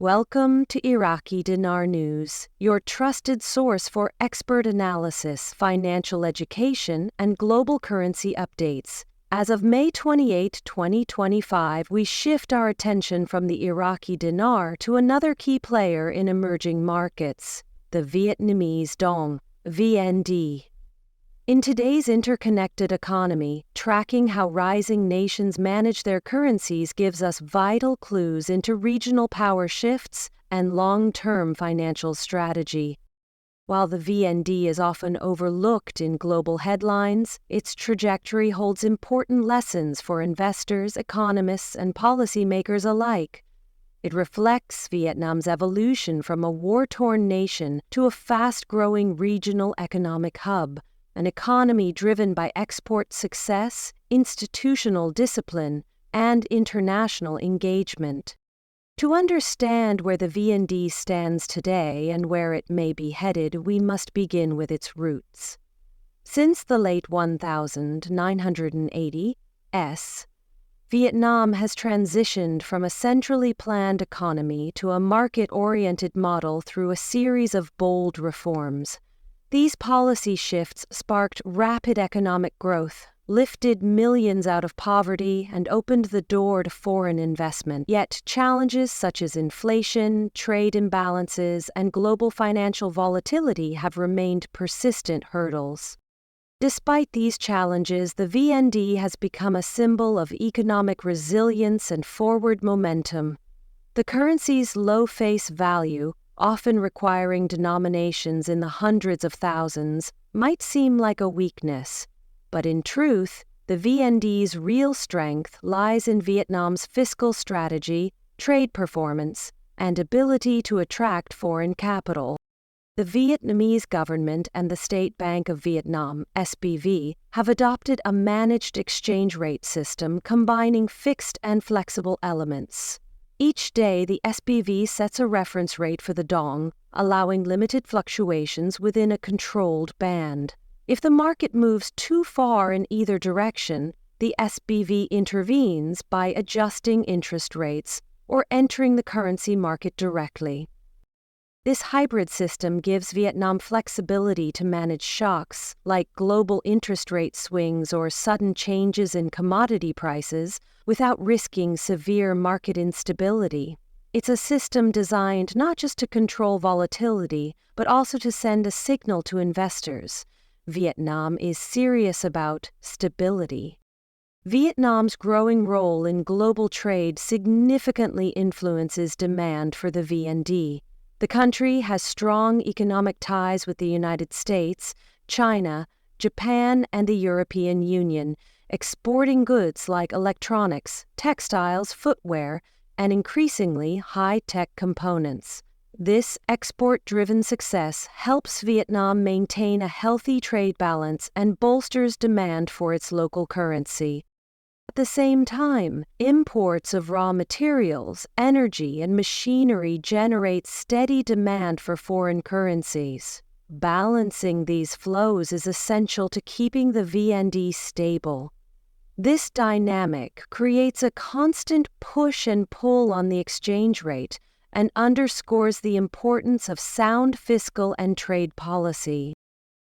Welcome to Iraqi Dinar News, your trusted source for expert analysis, financial education, and global currency updates. As of May 28, 2025, we shift our attention from the Iraqi dinar to another key player in emerging markets, the Vietnamese dong, VND. In today's interconnected economy, tracking how rising nations manage their currencies gives us vital clues into regional power shifts and long-term financial strategy. While the VND is often overlooked in global headlines, its trajectory holds important lessons for investors, economists, and policymakers alike. It reflects Vietnam's evolution from a war-torn nation to a fast-growing regional economic hub, an economy driven by export success, institutional discipline, and international engagement. To understand where the VND stands today and where it may be headed, we must begin with its roots. Since the late 1980s, Vietnam has transitioned from a centrally planned economy to a market-oriented model through a series of bold reforms. These policy shifts sparked rapid economic growth, lifted millions out of poverty, and opened the door to foreign investment. Yet challenges such as inflation, trade imbalances, and global financial volatility have remained persistent hurdles. Despite these challenges, the VND has become a symbol of economic resilience and forward momentum. The currency's low face value, often requiring denominations in the hundreds of thousands, might seem like a weakness. But in truth, the VND's real strength lies in Vietnam's fiscal strategy, trade performance, and ability to attract foreign capital. The Vietnamese government and the State Bank of Vietnam, SBV, have adopted a managed exchange rate system combining fixed and flexible elements. Each day, the SBV sets a reference rate for the dong, allowing limited fluctuations within a controlled band. If the market moves too far in either direction, the SBV intervenes by adjusting interest rates or entering the currency market directly. This hybrid system gives Vietnam flexibility to manage shocks like global interest rate swings or sudden changes in commodity prices without risking severe market instability. It's a system designed not just to control volatility, but also to send a signal to investors. Vietnam is serious about stability. Vietnam's growing role in global trade significantly influences demand for the VND. The country has strong economic ties with the United States, China, Japan, and the European Union, exporting goods like electronics, textiles, footwear, and increasingly high-tech components. This export-driven success helps Vietnam maintain a healthy trade balance and bolsters demand for its local currency. At the same time, imports of raw materials, energy, and machinery generate steady demand for foreign currencies. Balancing these flows is essential to keeping the VND stable. This dynamic creates a constant push and pull on the exchange rate and underscores the importance of sound fiscal and trade policy.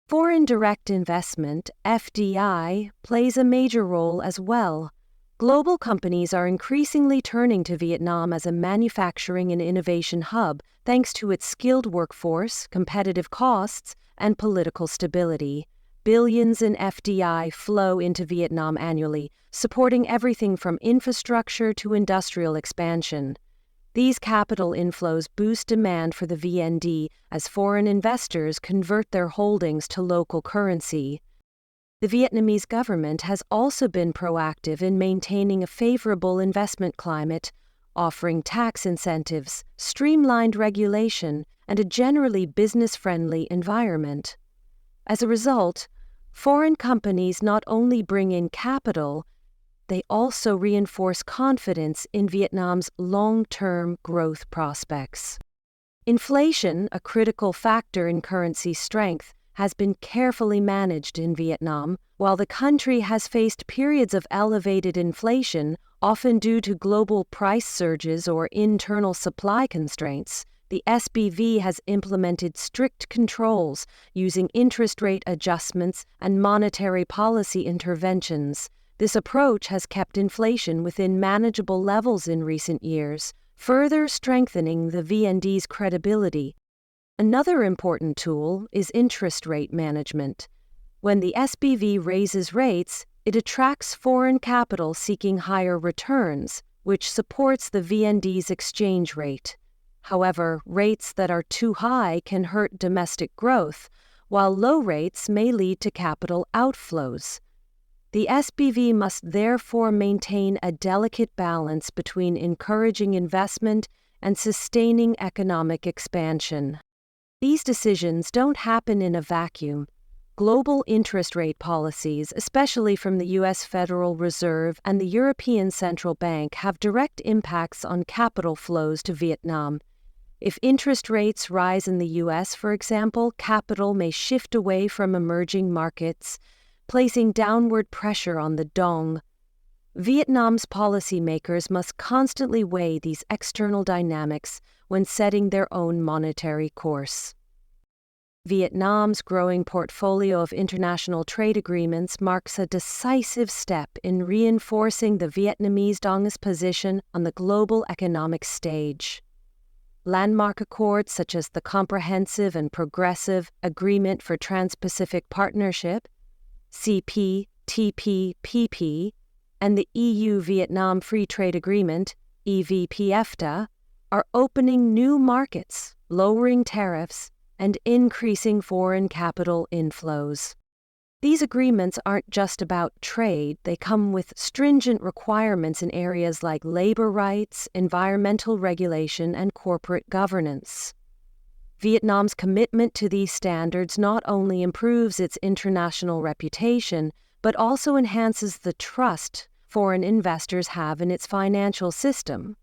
Foreign direct investment, FDI, plays a major role as well. Global companies are increasingly turning to Vietnam as a manufacturing and innovation hub thanks to its skilled workforce, competitive costs, and political stability. Billions in FDI flow into Vietnam annually, supporting everything from infrastructure to industrial expansion. These capital inflows boost demand for the VND as foreign investors convert their holdings to local currency. The Vietnamese government has also been proactive in maintaining a favorable investment climate, offering tax incentives, streamlined regulation, and a generally business-friendly environment. As a result, foreign companies not only bring in capital, they also reinforce confidence in Vietnam's long-term growth prospects. Inflation, a critical factor in currency strength, has been carefully managed in Vietnam. While the country has faced periods of elevated inflation, Often due to global price surges or internal supply constraints, the SBV has implemented strict controls using interest rate adjustments and monetary policy interventions. This approach has kept inflation within manageable levels in recent years, further strengthening the VND's credibility. Another important tool is interest rate management. When the SBV raises rates, it attracts foreign capital seeking higher returns, which supports the VND's exchange rate. However, rates that are too high can hurt domestic growth, while low rates may lead to capital outflows. The SBV must therefore maintain a delicate balance between encouraging investment and sustaining economic expansion. These decisions don't happen in a vacuum. Global interest rate policies, especially from the U.S. Federal Reserve and the European Central Bank, have direct impacts on capital flows to Vietnam. If interest rates rise in the U.S., for example, capital may shift away from emerging markets, placing downward pressure on the dong. Vietnam's policymakers must constantly weigh these external dynamics when setting their own monetary course. Vietnam's growing portfolio of international trade agreements marks a decisive step in reinforcing the Vietnamese dong's position on the global economic stage. Landmark accords such as the Comprehensive and Progressive Agreement for Trans-Pacific Partnership, CPTPP, and the EU-Vietnam Free Trade Agreement, EVPFTA, are opening new markets, lowering tariffs, and increasing foreign capital inflows. These agreements aren't just about trade, they come with stringent requirements in areas like labor rights, environmental regulation, and corporate governance. Vietnam's commitment to these standards not only improves its international reputation, but also enhances the trust foreign investors have in its financial system.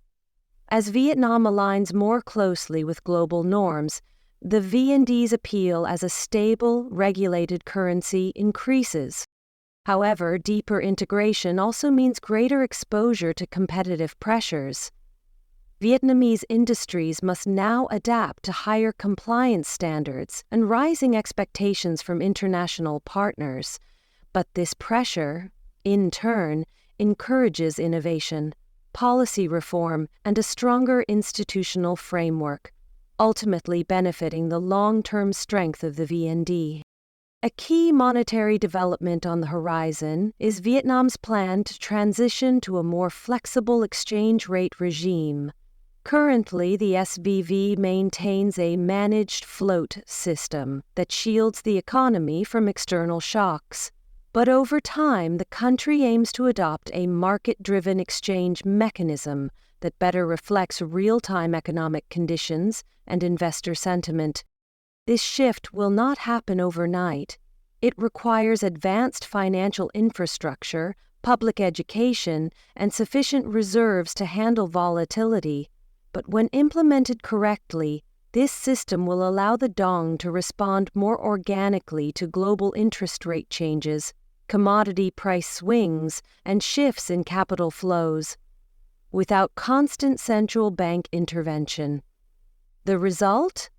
As Vietnam aligns more closely with global norms, the VND's appeal as a stable, regulated currency increases. However, deeper integration also means greater exposure to competitive pressures. Vietnamese industries must now adapt to higher compliance standards and rising expectations from international partners. But this pressure, in turn, encourages innovation, policy reform, and a stronger institutional framework, ultimately benefiting the long-term strength of the VND. A key monetary development on the horizon is Vietnam's plan to transition to a more flexible exchange rate regime. Currently, the SBV maintains a managed float system that shields the economy from external shocks. But over time, the country aims to adopt a market-driven exchange mechanism that better reflects real-time economic conditions and investor sentiment. This shift will not happen overnight. It requires advanced financial infrastructure, public education, and sufficient reserves to handle volatility. But when implemented correctly, this system will allow the dong to respond more organically to global interest rate changes, commodity price swings, and shifts in capital flows, without constant central bank intervention. The result?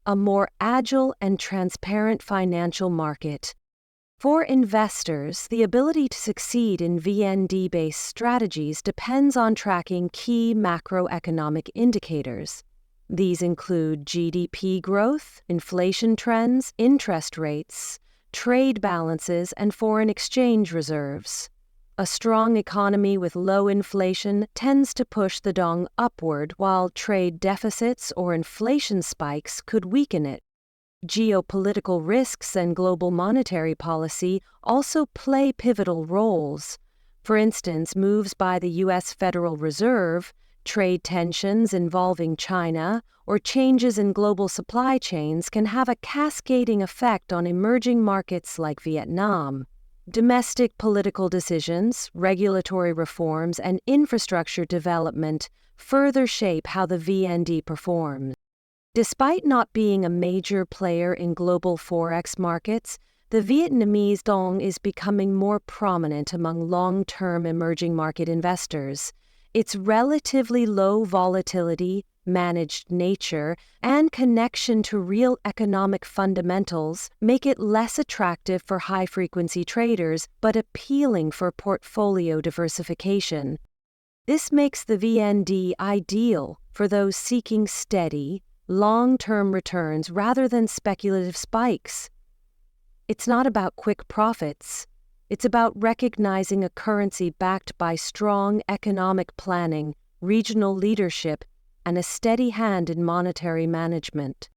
A more agile and transparent financial market. For investors, the ability to succeed in VND-based strategies depends on tracking key macroeconomic indicators. These include GDP growth, inflation trends, interest rates, trade balances, and foreign exchange reserves. A strong economy with low inflation tends to push the dong upward, while trade deficits or inflation spikes could weaken it. Geopolitical risks and global monetary policy also play pivotal roles. For instance, moves by the U.S. Federal Reserve, trade tensions involving China, or changes in global supply chains can have a cascading effect on emerging markets like Vietnam. Domestic political decisions, regulatory reforms, and infrastructure development further shape how the VND performs. Despite not being a major player in global forex markets, the the Vietnamese dong is becoming more prominent among long-term emerging market investors. Its relatively low volatility, managed nature, and connection to real economic fundamentals make it less attractive for high-frequency traders but appealing for portfolio diversification. This makes the VND ideal for those seeking steady, long-term returns rather than speculative spikes. It's not about quick profits. It's about recognizing a currency backed by strong economic planning, regional leadership, and a steady hand in monetary management.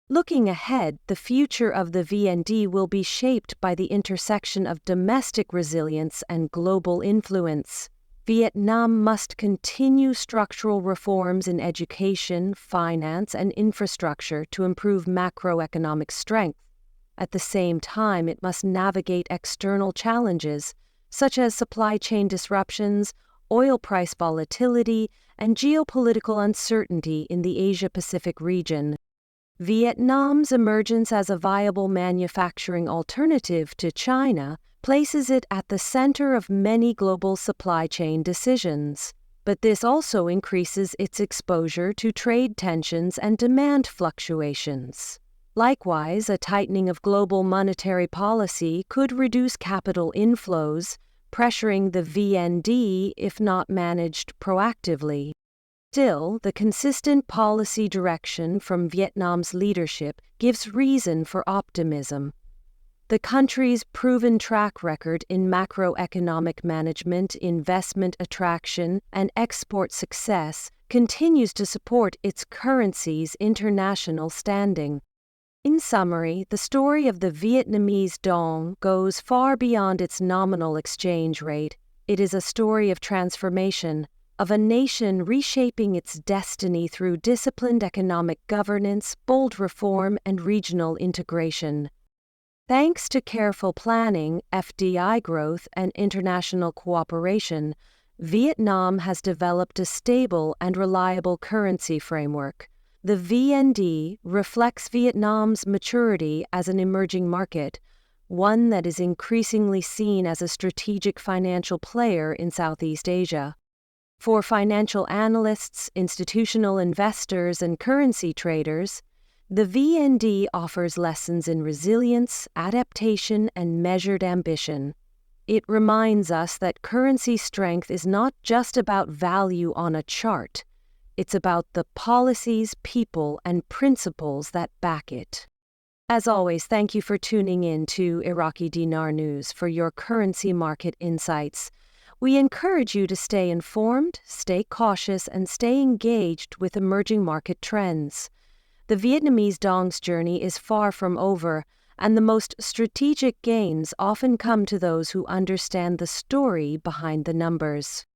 Looking ahead, the future of the VND will be shaped by the intersection of domestic resilience and global influence. Vietnam must continue structural reforms in education, finance, and infrastructure to improve macroeconomic strength. At the same time, it must navigate external challenges, such as supply chain disruptions, oil price volatility, and geopolitical uncertainty in the Asia-Pacific region. Vietnam's emergence as a viable manufacturing alternative to China places it at the center of many global supply chain decisions. But this also increases its exposure to trade tensions and demand fluctuations. Likewise, a tightening of global monetary policy could reduce capital inflows, pressuring the VND if not managed proactively. Still, the consistent policy direction from Vietnam's leadership gives reason for optimism. The country's proven track record in macroeconomic management, investment attraction, and export success continues to support its currency's international standing. In summary, the story of the Vietnamese dong goes far beyond its nominal exchange rate. It is a story of transformation, of a nation reshaping its destiny through disciplined economic governance, bold reform, and regional integration. Thanks to careful planning, FDI growth, and international cooperation, Vietnam has developed a stable and reliable currency framework. The VND reflects Vietnam's maturity as an emerging market, one that is increasingly seen as a strategic financial player in Southeast Asia. For financial analysts, institutional investors, and currency traders, the VND offers lessons in resilience, adaptation, and measured ambition. It reminds us that currency strength is not just about value on a chart. It's about the policies, people, and principles that back it. As always, thank you for tuning in to Iraqi Dinar News for your currency market insights. We encourage you to stay informed, stay cautious, and stay engaged with emerging market trends. The Vietnamese dong's journey is far from over, and the most strategic gains often come to those who understand the story behind the numbers.